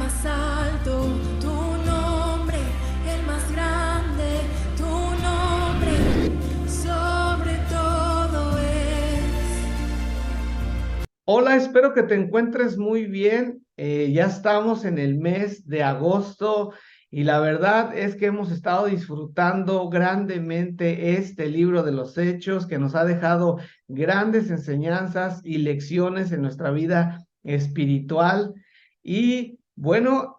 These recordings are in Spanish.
más alto, tu nombre, el más grande, tu nombre, sobre todo es. Hola, espero que te encuentres muy bien. Ya estamos en el mes de agosto y la verdad es que hemos estado disfrutando grandemente este libro de los Hechos que nos ha dejado grandes enseñanzas y lecciones en nuestra vida espiritual. Y bueno,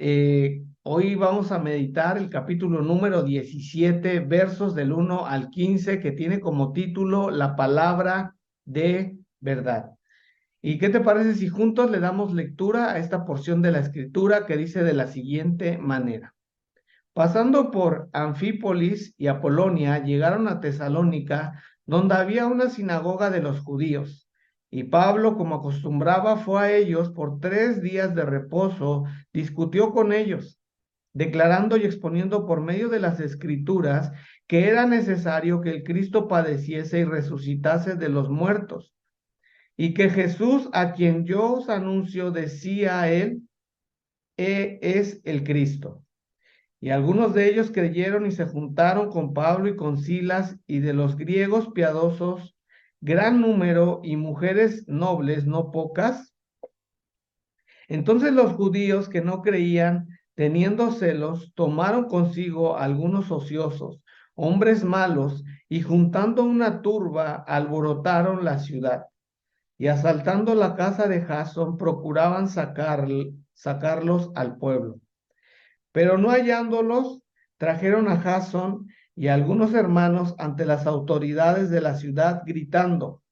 hoy vamos a meditar el capítulo número 17, versos del 1 al 15, que tiene como título La palabra de verdad. ¿Y qué te parece si juntos le damos lectura a esta porción de la escritura que dice de la siguiente manera? Pasando por Anfípolis y Apolonia, llegaron a Tesalónica, donde había una sinagoga de los judíos. Y Pablo, como acostumbraba, fue a ellos por 3 días de reposo, discutió con ellos, declarando y exponiendo por medio de las escrituras que era necesario que el Cristo padeciese y resucitase de los muertos y que Jesús, a quien yo os anuncio, decía a él, es el Cristo. Y algunos de ellos creyeron y se juntaron con Pablo y con Silas, y de los griegos piadosos, gran número, y mujeres nobles, no pocas. Entonces los judíos que no creían, teniendo celos, tomaron consigo algunos ociosos, hombres malos, y juntando una turba, alborotaron la ciudad y asaltando la casa de Jasón procuraban sacarlos al pueblo. Pero no hallándolos, trajeron a Jasón y a algunos hermanos ante las autoridades de la ciudad, gritando,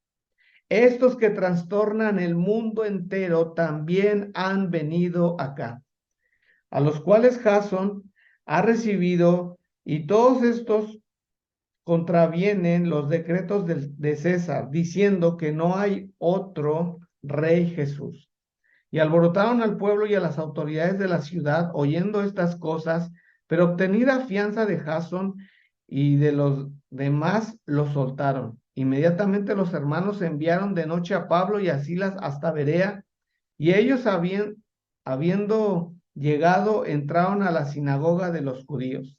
estos que trastornan el mundo entero también han venido acá, a los cuales Jasón ha recibido, y todos estos contravienen los decretos de César, diciendo que no hay otro rey Jesús. Y alborotaron al pueblo y a las autoridades de la ciudad, oyendo estas cosas, pero obtenida fianza de Jasón y de los demás, los soltaron. Inmediatamente los hermanos enviaron de noche a Pablo y a Silas hasta Berea, y ellos habiendo llegado, entraron a la sinagoga de los judíos.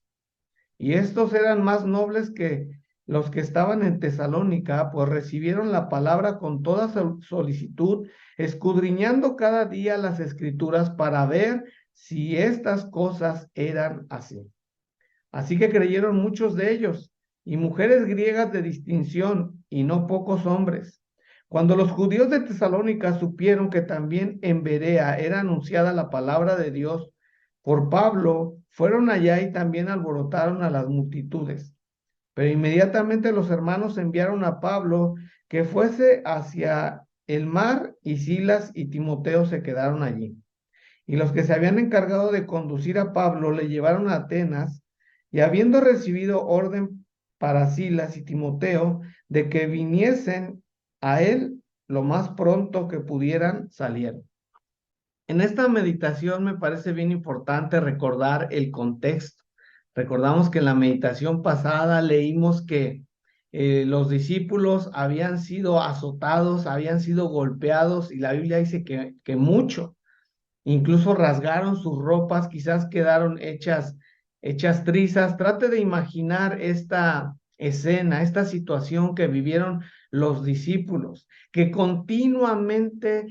Y estos eran más nobles que los que estaban en Tesalónica, pues recibieron la palabra con toda solicitud, escudriñando cada día las escrituras para ver si estas cosas eran así. Así que creyeron muchos de ellos, y mujeres griegas de distinción, y no pocos hombres. Cuando los judíos de Tesalónica supieron que también en Berea era anunciada la palabra de Dios por Pablo, fueron allá y también alborotaron a las multitudes. Pero inmediatamente los hermanos enviaron a Pablo que fuese hacia el mar, y Silas y Timoteo se quedaron allí. Y los que se habían encargado de conducir a Pablo le llevaron a Atenas, y habiendo recibido orden para Silas y Timoteo de que viniesen a él lo más pronto que pudieran, salieron. En esta meditación me parece bien importante recordar el contexto. Recordamos que en la meditación pasada leímos que los discípulos habían sido azotados, habían sido golpeados, y la Biblia dice que mucho. Incluso rasgaron sus ropas, quizás quedaron hechas trizas. Trate de imaginar esta escena, esta situación que vivieron los discípulos, que continuamente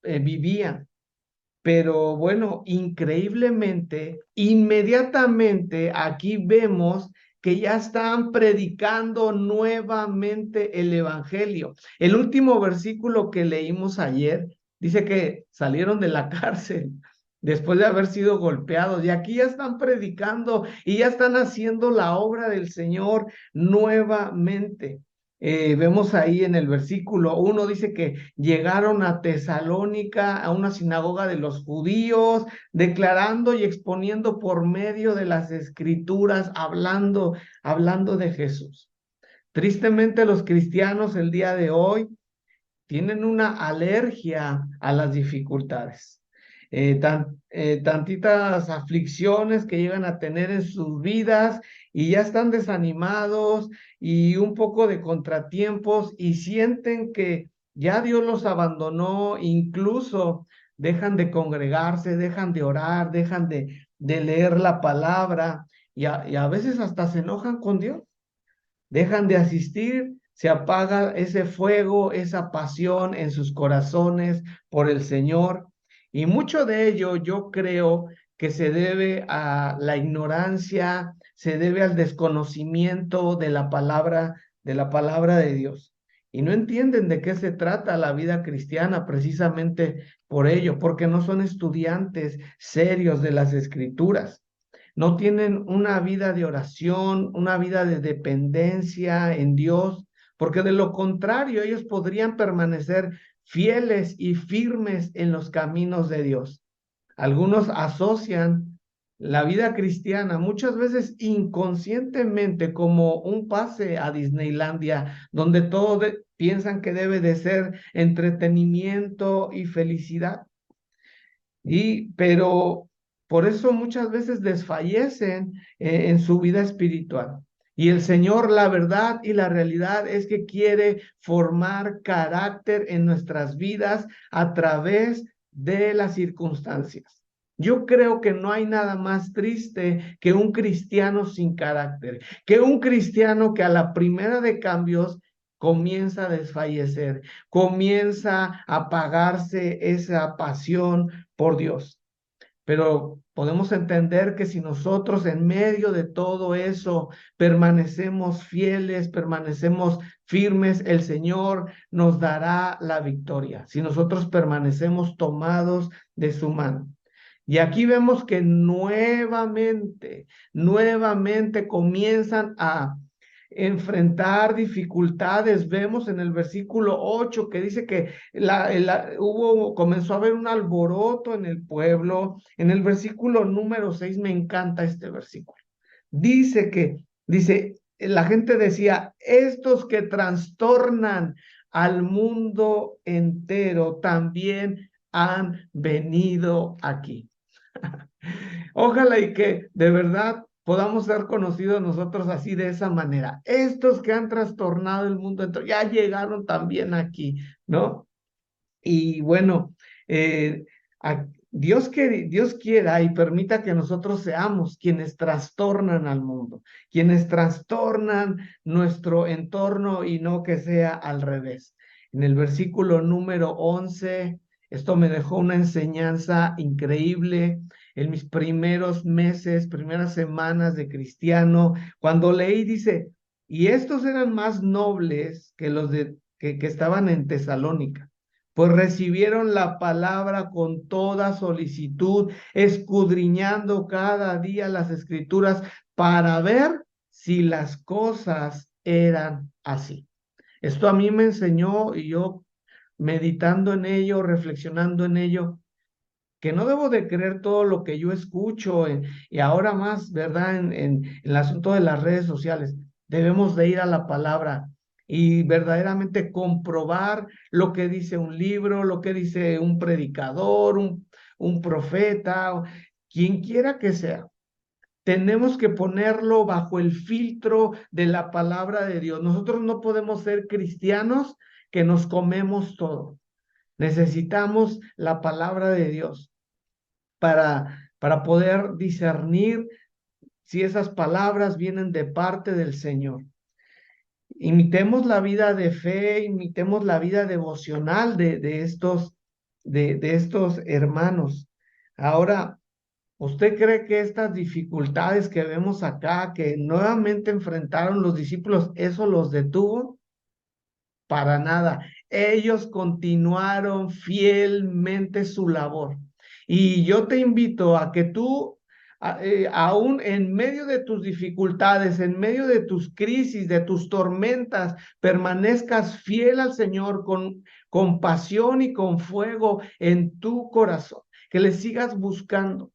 vivían. Pero bueno, increíblemente, inmediatamente aquí vemos que ya están predicando nuevamente el evangelio. El último versículo que leímos ayer dice que salieron de la cárcel después de haber sido golpeados, y aquí ya están predicando y ya están haciendo la obra del Señor nuevamente. Vemos ahí en el versículo 1, dice que llegaron a Tesalónica, a una sinagoga de los judíos, declarando y exponiendo por medio de las escrituras, hablando de Jesús. Tristemente, los cristianos el día de hoy tienen una alergia a las dificultades. Tantitas aflicciones que llegan a tener en sus vidas, y ya están desanimados, y un poco de contratiempos, y sienten que ya Dios los abandonó. Incluso dejan de congregarse, dejan de orar, dejan de leer la palabra y a veces hasta se enojan con Dios, dejan de asistir, se apaga ese fuego, esa pasión en sus corazones por el Señor. Y mucho de ello yo creo que se debe a la ignorancia, se debe al desconocimiento de la palabra de Dios. Y no entienden de qué se trata la vida cristiana precisamente por ello, porque no son estudiantes serios de las Escrituras. No tienen una vida de oración, una vida de dependencia en Dios, porque de lo contrario ellos podrían permanecer fieles y firmes en los caminos de Dios. Algunos asocian la vida cristiana muchas veces inconscientemente como un pase a Disneylandia, donde piensan que debe de ser entretenimiento y felicidad. Pero por eso muchas veces desfallecen en su vida espiritual. Y el Señor, la verdad y la realidad es que quiere formar carácter en nuestras vidas a través de las circunstancias. Yo creo que no hay nada más triste que un cristiano sin carácter, que un cristiano que a la primera de cambios comienza a desfallecer, comienza a apagarse esa pasión por Dios. Pero podemos entender que si nosotros en medio de todo eso permanecemos fieles, permanecemos firmes, el Señor nos dará la victoria. Si nosotros permanecemos tomados de su mano. Y aquí vemos que nuevamente comienzan a enfrentar dificultades. Vemos en el versículo 8 que dice que comenzó a haber un alboroto en el pueblo. En el versículo número 6 me encanta este versículo. Dice, la gente decía, estos que trastornan al mundo entero también han venido aquí. Ojalá y que de verdad podamos ser conocidos nosotros así de esa manera. Estos que han trastornado el mundo entero ya llegaron también aquí, ¿no? Y bueno, Dios quiera y permita que nosotros seamos quienes trastornan al mundo, quienes trastornan nuestro entorno y no que sea al revés. En el versículo número 11, esto me dejó una enseñanza increíble. En mis primeros meses, primeras semanas de cristiano, cuando leí, dice, y estos eran más nobles que los que estaban en Tesalónica, pues recibieron la palabra con toda solicitud, escudriñando cada día las Escrituras para ver si las cosas eran así. Esto a mí me enseñó, y yo meditando en ello, reflexionando en ello, que no debo de creer todo lo que yo escucho y ahora más, ¿verdad? En el asunto de las redes sociales. Debemos de ir a la palabra y verdaderamente comprobar lo que dice un libro, lo que dice un predicador, un profeta, quien quiera que sea. Tenemos que ponerlo bajo el filtro de la palabra de Dios. Nosotros no podemos ser cristianos que nos comemos todo. Necesitamos la palabra de Dios para poder discernir si esas palabras vienen de parte del Señor. Imitemos la vida de fe, imitemos la vida devocional de estos hermanos. Ahora, ¿usted cree que estas dificultades que vemos acá, que nuevamente enfrentaron los discípulos, eso los detuvo? Para nada. Ellos continuaron fielmente su labor. Y yo te invito a que tú, aún en medio de tus dificultades, en medio de tus crisis, de tus tormentas, permanezcas fiel al Señor con pasión y con fuego en tu corazón, que le sigas buscando.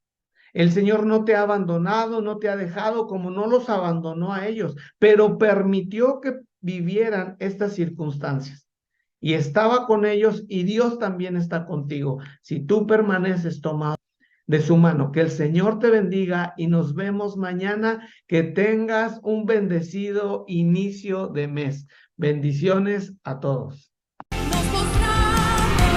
El Señor no te ha abandonado, no te ha dejado como no los abandonó a ellos, pero permitió que vivieran estas circunstancias. Y estaba con ellos y Dios también está contigo. Si tú permaneces tomado de su mano, que el Señor te bendiga y nos vemos mañana. Que tengas un bendecido inicio de mes. Bendiciones a todos. Nos postramos.